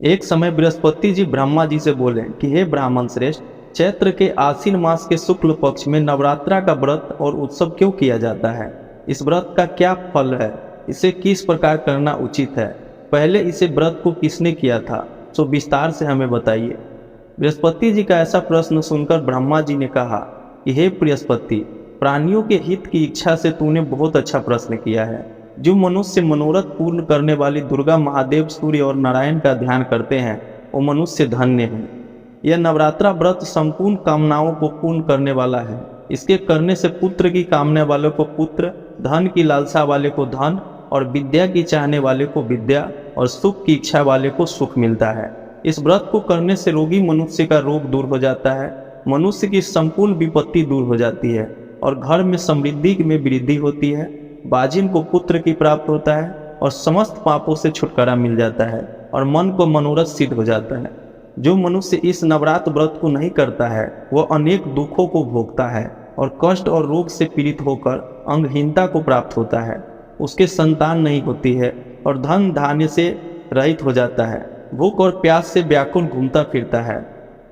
एक समय बृहस्पति जी ब्रह्मा जी से बोले कि हे ब्राह्मण श्रेष्ठ, चैत्र के आश्विन मास के शुक्ल पक्ष में नवरात्रा का व्रत और उत्सव क्यों किया जाता है? इस व्रत का क्या फल है? इसे किस प्रकार करना उचित है? पहले इसे व्रत को किसने किया था? सो विस्तार से हमें बताइए। बृहस्पति जी का ऐसा प्रश्न सुनकर ब्रह्मा जी ने कहा कि हे बृहस्पति, प्राणियों के हित की इच्छा से तूने बहुत अच्छा प्रश्न किया है। जो मनुष्य मनोरथ पूर्ण करने वाली दुर्गा, महादेव, सूर्य और नारायण का ध्यान करते हैं वो मनुष्य धन्य हैं। यह नवरात्रा व्रत संपूर्ण कामनाओं को पूर्ण करने वाला है। इसके करने से पुत्र की कामना वाले को पुत्र, धन की लालसा वाले को धन और विद्या की चाहने वाले को विद्या और सुख की इच्छा वाले को सुख मिलता है। इस व्रत को करने से रोगी मनुष्य का रोग दूर हो जाता है, मनुष्य की संपूर्ण विपत्ति दूर हो जाती है और घर में समृद्धि में वृद्धि होती है। बाजिन को पुत्र की प्राप्त होता है और समस्त पापों से छुटकारा मिल जाता है और मन को मनोरथ सिद्ध हो जाता है। जो मनुष्य इस नवरात्र व्रत को नहीं करता है वह अनेक दुखों को भोगता है और कष्ट और रोग से पीड़ित होकर अंगहीनता को प्राप्त होता है। उसके संतान नहीं होती है और धन धान्य से रहित हो जाता है। भूख और प्यास से व्याकुल घूमता फिरता है।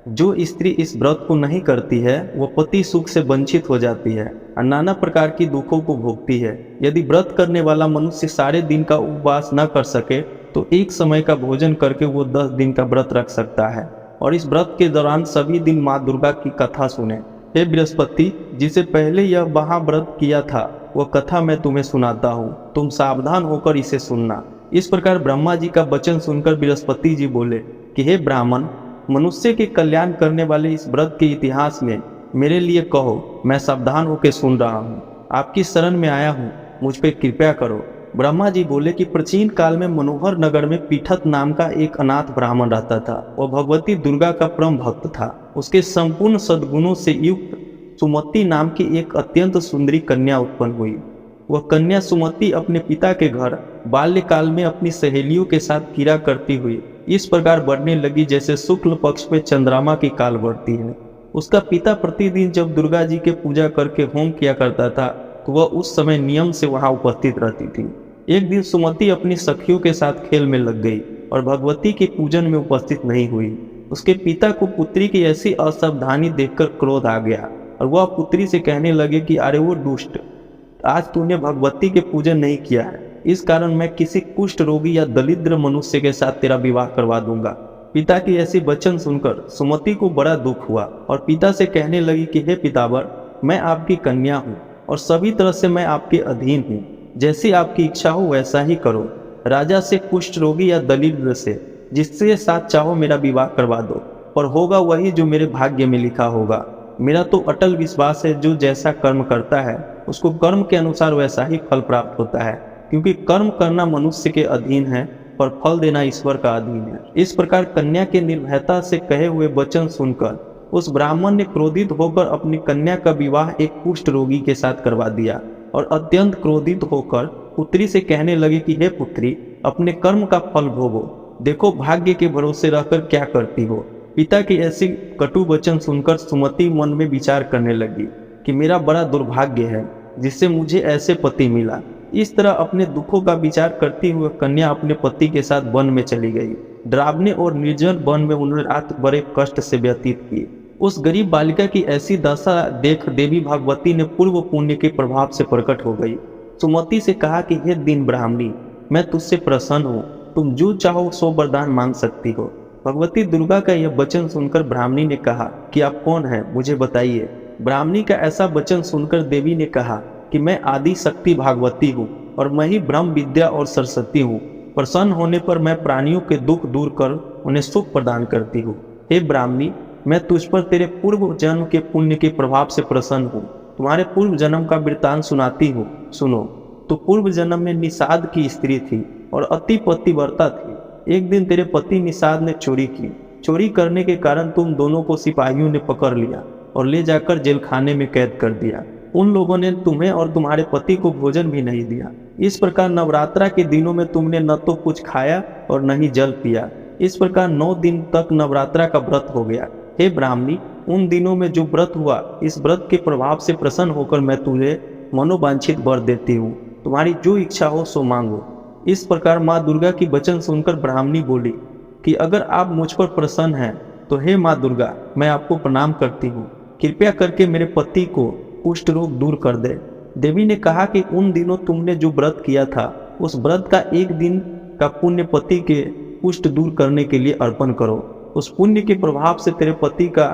जो स्त्री इस व्रत को नहीं करती है वह पति सुख से वंचित हो जाती है और नाना प्रकार की दुखों को भोगती है। यदि व्रत करने वाला मनुष्य सारे दिन का उपवास न कर सके तो एक समय का भोजन करके वो 10 दिन का व्रत रख सकता है और इस व्रत के दौरान सभी दिन माँ दुर्गा की कथा सुने। हे बृहस्पति, जिसे पहले यह महाव्रत किया था वह कथा मैं तुम्हें सुनाता हूँ, तुम सावधान होकर इसे सुनना। इस प्रकार ब्रह्मा जी का वचन सुनकर बृहस्पति जी बोले कि हे ब्राह्मण, मनुष्य के कल्याण करने वाले इस व्रत के इतिहास में मेरे लिए कहो, मैं सावधान होकर सुन रहा हूँ। आपकी शरण में आया हूँ, मुझ पर कृपया करो। ब्रह्मा जी बोले कि प्राचीन काल में मनोहर नगर में पीठत नाम का एक अनाथ ब्राह्मण रहता था। वह भगवती दुर्गा का परम भक्त था। उसके संपूर्ण सद्गुणों से युक्त सुमति नाम की एक अत्यंत सुंदरी कन्या उत्पन्न हुई। वह कन्या सुमति अपने पिता के घर बाल्यकाल में अपनी सहेलियों के साथ क्रीड़ा करती हुई इस प्रकार बढ़ने लगी जैसे शुक्ल पक्ष में चंद्रमा की काल बढ़ती है। उसका पिता प्रतिदिन जब दुर्गा जी के पूजा करके होम किया करता था तो वह उस समय नियम से वहां उपस्थित रहती थी। एक दिन सुमति अपनी सखियों के साथ खेल में लग गई और भगवती के पूजन में उपस्थित नहीं हुई। उसके पिता को पुत्री की ऐसी असावधानी देखकर क्रोध आ गया और वह पुत्री से कहने लगे कि अरे वो दुष्ट, आज तूने भगवती के पूजन नहीं किया है, इस कारण मैं किसी कुष्ठ रोगी या दरिद्र मनुष्य के साथ तेरा विवाह करवा दूंगा। पिता की ऐसी वचन सुनकर सुमति को बड़ा दुख हुआ और पिता से कहने लगी कि हे पितावर, मैं आपकी कन्या हूँ और सभी तरह से मैं आपके अधीन हूँ। जैसी आपकी इच्छा हो वैसा ही करो। राजा से, कुष्ठ रोगी या दरिद्र से, जिससे साथ चाहो मेरा विवाह करवा दो, पर होगा वही जो मेरे भाग्य में लिखा होगा। मेरा तो अटल विश्वास है जो जैसा कर्म करता है उसको कर्म के अनुसार वैसा ही फल प्राप्त होता है, क्योंकि कर्म करना मनुष्य के अधीन है पर फल देना ईश्वर का अधीन है। इस प्रकार कन्या के निर्भयता से कहे हुए वचन सुनकर उस ब्राह्मण ने क्रोधित होकर अपनी कन्या का विवाह एक कुष्ठ रोगी के साथ करवा दिया और अत्यंत क्रोधित होकर पुत्री से कहने लगे कि हे पुत्री, अपने कर्म का फल भोगो। देखो भाग्य के भरोसे रहकर क्या करती हो। पिता की ऐसी कटु वचन सुनकर सुमति मन में विचार करने लगी कि मेरा बड़ा दुर्भाग्य है जिससे मुझे ऐसे पति मिला। इस तरह अपने दुखों का विचार करती हुए कन्या अपने पति के साथ वन में चली गई। डरावने और निर्जन वन में उन्होंने रात बड़े कष्ट से व्यतीत की। उस गरीब बालिका की ऐसी दशा देख देवी भगवती ने पूर्व पुण्य के प्रभाव से प्रकट हो गई। सुमति से कहा कि हे दीन ब्राह्मणी, मैं तुझसे प्रसन्न हूँ, तुम जो चाहो सो वरदान मांग सकती हो। भगवती दुर्गा का यह वचन सुनकर ब्राह्मणी ने कहा कि आप कौन हैं, मुझे बताइए। ब्राह्मणी का ऐसा वचन सुनकर देवी ने कहा कि मैं आदि शक्ति भागवती हूँ और मैं ही ब्रह्म विद्या और सरस्वती हूँ। प्रसन्न होने पर मैं प्राणियों के दुख दूर कर उन्हें सुख प्रदान करती हूँ। हे ब्राह्मणी, मैं तुझ पर तेरे पूर्व जन्म के पुण्य के प्रभाव से प्रसन्न हूँ। तुम्हारे पूर्व जन्म का वृत्तांत सुनाती हूँ, सुनो। तो पूर्व जन्म में निषाद की स्त्री थी और अति पतिव्रता थी। एक दिन तेरे पति निषाद ने चोरी की। चोरी करने के कारण तुम दोनों को सिपाहियों ने पकड़ लिया और ले जाकर जेल खाने में कैद कर दिया। उन लोगों ने तुम्हें और तुम्हारे पति को भोजन भी नहीं दिया। इस प्रकार नवरात्रा के दिनों में तुमने न तो कुछ खाया और न ही जल पिया। इस प्रकार 9 दिन तक नवरात्रा का व्रत हो गया। हे ब्राह्मणी, उन दिनों में जो व्रत हुआ, इस व्रत के प्रभाव से प्रसन्न होकर मैं तुझे मनोवांछित वर देती हूँ। तुम्हारी जो इच्छा हो सो मांगो। इस प्रकार माँ दुर्गा की वचन सुनकर ब्राह्मणी बोली कि अगर आप मुझ पर प्रसन्न हैं तो हे माँ दुर्गा, मैं आपको प्रणाम करती हूँ, कृपया करके मेरे पति को कुष्ठ रोग दूर कर दे। देवी ने कहा कि उन दिनों तुमने जो व्रत किया था उस व्रत का एक दिन का पुण्य पति के कुष्ठ दूर करने के लिए अर्पण करो। उस पुण्य के प्रभाव से तेरे पति का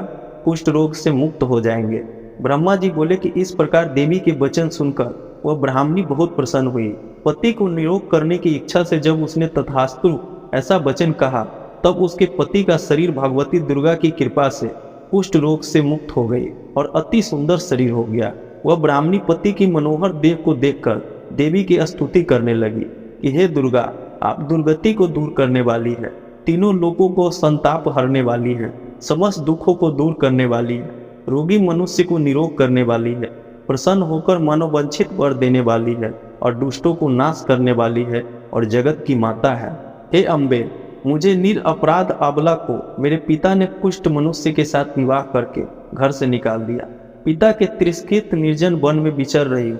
कुष्ठ रोग से मुक्त हो जाएंगे। ब्रह्मा जी बोले कि इस प्रकार देवी के वचन सुनकर वह ब्राह्मणी बहुत प्रसन्न हुई। पति को निरोग करने की इच्छा से जब उसने तथास्तु ऐसा वचन कहा तब उसके पति का शरीर भगवती दुर्गा की कृपा से कुष्ठ रोग से मुक्त हो गई और अति सुंदर शरीर हो गया। वह ब्राह्मणी पति की मनोहर देह को देखकर देवी की स्तुति करने लगी कि हे दुर्गा, आप दुर्गति को दूर करने वाली है, तीनों लोगों को संताप हरने वाली है, समस्त दुखों को दूर करने वाली है, रोगी मनुष्य को निरोग करने वाली है, प्रसन्न होकर मनोवांछित वर देने वाली है और दुष्टों को नाश करने वाली है और जगत की माता है। हे अम्बे, मुझे निरपराध अबला को मेरे पिता ने कुष्ठ मनुष्य के साथ विवाह करके घर से निकाल दिया। पिता के तिरस्कृत निर्जन वन में विचर रही हूँ।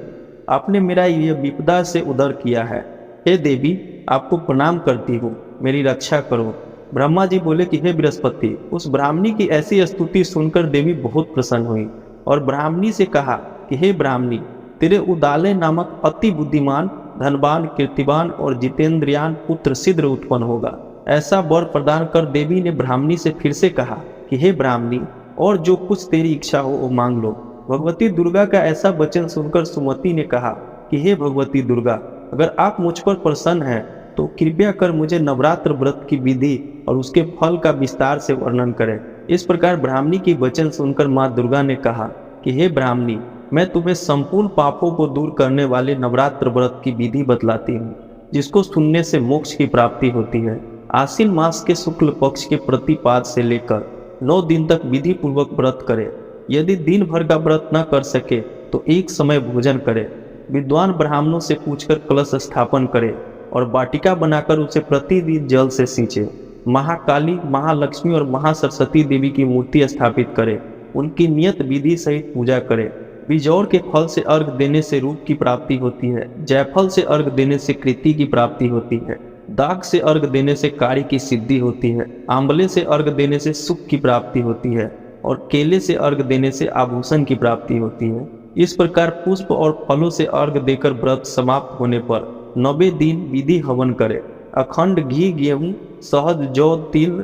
आपने मेरा यह विपदा से उद्धार किया है। हे देवी, आपको प्रणाम करती हूँ, मेरी रक्षा करो। ब्रह्मा जी बोले कि हे बृहस्पति, उस ब्राह्मणी की ऐसी स्तुति सुनकर देवी बहुत प्रसन्न हुई और ब्राह्मणी से कहा कि हे ब्राह्मणी, तेरे उदालय नामक अति बुद्धिमान, धनवान, कीर्तिवान और जितेंद्रियान पुत्र शीघ्र उत्पन्न होगा। ऐसा वर प्रदान कर देवी ने ब्राह्मणी से फिर से कहा कि हे ब्राह्मणी, और जो कुछ तेरी इच्छा हो वो मांग लो। भगवती दुर्गा का ऐसा वचन सुनकर सुमति ने कहा कि हे भगवती दुर्गा, अगर आप मुझ पर प्रसन्न हैं तो कृपया कर मुझे नवरात्र व्रत की विधि और उसके फल का विस्तार से वर्णन करें। इस प्रकार ब्राह्मणी की वचन सुनकर माँ दुर्गा ने कहा कि हे ब्राह्मणी, मैं तुम्हें संपूर्ण पापों को दूर करने वाले नवरात्र व्रत की विधि बतलाती हूँ, जिसको सुनने से मोक्ष की प्राप्ति होती है। आश्विन मास के शुक्ल पक्ष के प्रतिपाद से लेकर 9 दिन तक विधि पूर्वक व्रत करे। यदि दिन भर का व्रत न कर सके तो एक समय भोजन करे। विद्वान ब्राह्मणों से पूछकर कलश स्थापन करे और वाटिका बनाकर उसे प्रतिदिन जल से सींचे। महाकाली, महालक्ष्मी और महासरस्वती देवी की मूर्ति स्थापित करे। उनकी नियत विधि सहित पूजा करे। बिजौर के फल से अर्घ देने से रूप की प्राप्ति होती है। जायफल से अर्घ देने से कृति की प्राप्ति होती है। दाग से अर्घ देने से कार्य की सिद्धि होती है। आंवले से अर्घ देने से सुख की प्राप्ति होती है और केले से अर्घ देने से आभूषण की प्राप्ति होती है। इस प्रकार पुष्प और फलों से अर्घ देकर व्रत समाप्त होने पर 90 दिन विधि हवन करे। अखंड घी, गेहूँ, शहद, जौ, तिल,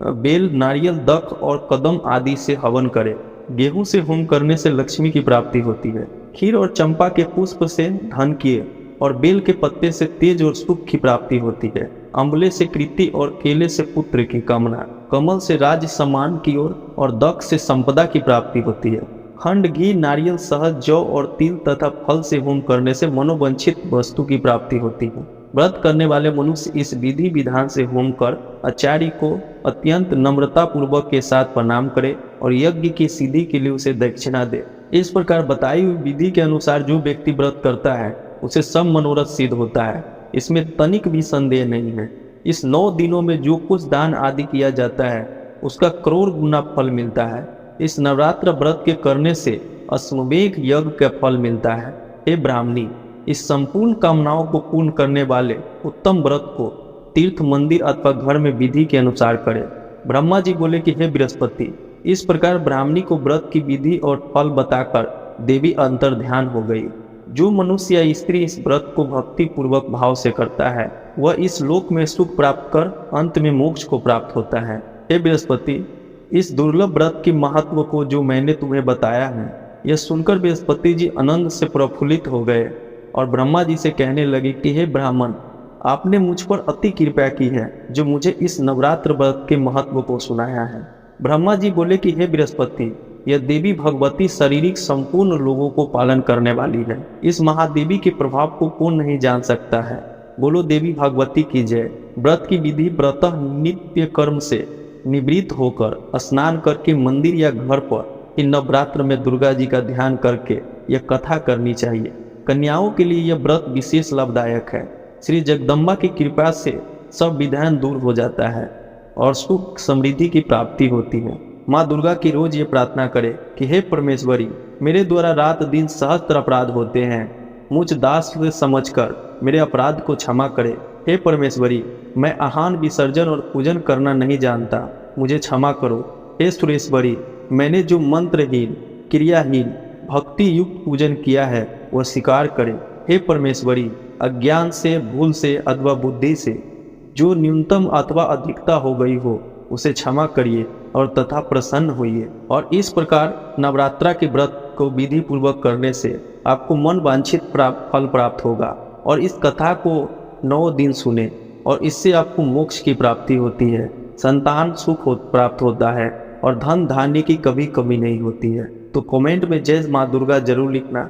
बेल, नारियल, दख और कदम आदि से हवन करे। गेहूं से होम करने से लक्ष्मी की प्राप्ति होती है। खीर और चंपा के पुष्प से धन की और बेल के पत्ते से तेज और सुख की प्राप्ति होती है। अम्बले से कृति और केले से पुत्र की कामना, कमल से राज्य सम्मान की ओर और दक्ष से संपदा की प्राप्ति होती है। खंड, घी, नारियल, शहद, जौ और तिल तथा फल से होम करने से मनोवांछित वस्तु की प्राप्ति होती है। व्रत करने वाले मनुष्य इस विधि विधान से होम कर आचार्य को अत्यंत नम्रता पूर्वक के साथ प्रणाम करे और यज्ञ की सिद्धि के लिए उसे दक्षिणा दे। इस प्रकार बताई हुई विधि के अनुसार जो व्यक्ति व्रत करता है उसे सब मनोरथ सिद्ध होता है। इसमें तनिक भी संदेह नहीं है। इस 9 दिनों में जो कुछ दान आदि किया जाता है उसका करोड़ गुना फल मिलता है। इस नवरात्र व्रत के करने से अश्वमेघ यज्ञ का फल मिलता है। हे ब्राह्मणी, इस संपूर्ण कामनाओं को पूर्ण करने वाले उत्तम व्रत को तीर्थ, मंदिर अथवा घर में विधि के अनुसार करे। ब्रह्मा जी बोले कि हे बृहस्पति, इस प्रकार ब्राह्मणी को व्रत की विधि और फल बताकर देवी अंतर ध्यान हो गई। जो मनुष्य या स्त्री इस व्रत को भक्ति पूर्वक भाव से करता है वह इस लोक में सुख प्राप्त कर अंत में मोक्ष को प्राप्त होता है। हे बृहस्पति, इस दुर्लभ व्रत के महत्व को जो मैंने तुम्हें बताया है, यह सुनकर बृहस्पति जी आनंद से प्रफुल्लित हो गए और ब्रह्मा जी से कहने लगे कि हे ब्राह्मण, आपने मुझ पर अति कृपा की है जो मुझे इस नवरात्र व्रत के महत्व को सुनाया है। ब्रह्मा जी बोले कि हे बृहस्पति, यह देवी भगवती शारीरिक संपूर्ण लोगों को पालन करने वाली है। इस महादेवी के प्रभाव को कौन नहीं जान सकता है। बोलो देवी भगवती की जय। व्रत की विधि प्रातः नित्य कर्म से निवृत्त होकर स्नान करके मंदिर या घर पर इन नवरात्र में दुर्गा जी का ध्यान करके यह कथा करनी चाहिए। कन्याओं के लिए यह व्रत विशेष लाभदायक है। श्री जगदम्बा की कृपा से सब विधान दूर हो जाता है और सुख समृद्धि की प्राप्ति होती है। माँ दुर्गा की रोज ये प्रार्थना करे कि हे परमेश्वरी, मेरे द्वारा रात दिन सहस्त्र अपराध होते हैं, मुझ दास से समझकर मेरे अपराध को क्षमा करे। हे परमेश्वरी, मैं आहान विसर्जन और पूजन करना नहीं जानता, मुझे क्षमा करो। हे सुरेश्वरी, मैंने जो मंत्रहीन, क्रियाहीन, भक्ति युक्त पूजन किया है वह स्वीकार करे। हे परमेश्वरी, अज्ञान से, भूल से अथवा बुद्धि से जो न्यूनतम अथवा अधिकता हो गई हो उसे क्षमा करिए और तथा प्रसन्न होइए। और इस प्रकार नवरात्रा के व्रत को विधि पूर्वक करने से आपको मन वांछित फल प्राप्त होगा। और इस कथा को 9 दिन सुने और इससे आपको मोक्ष की प्राप्ति होती है, संतान सुख प्राप्त होता है और धन धान्य की कभी कमी नहीं होती है। तो कमेंट में जय माँ दुर्गा जरूर लिखना।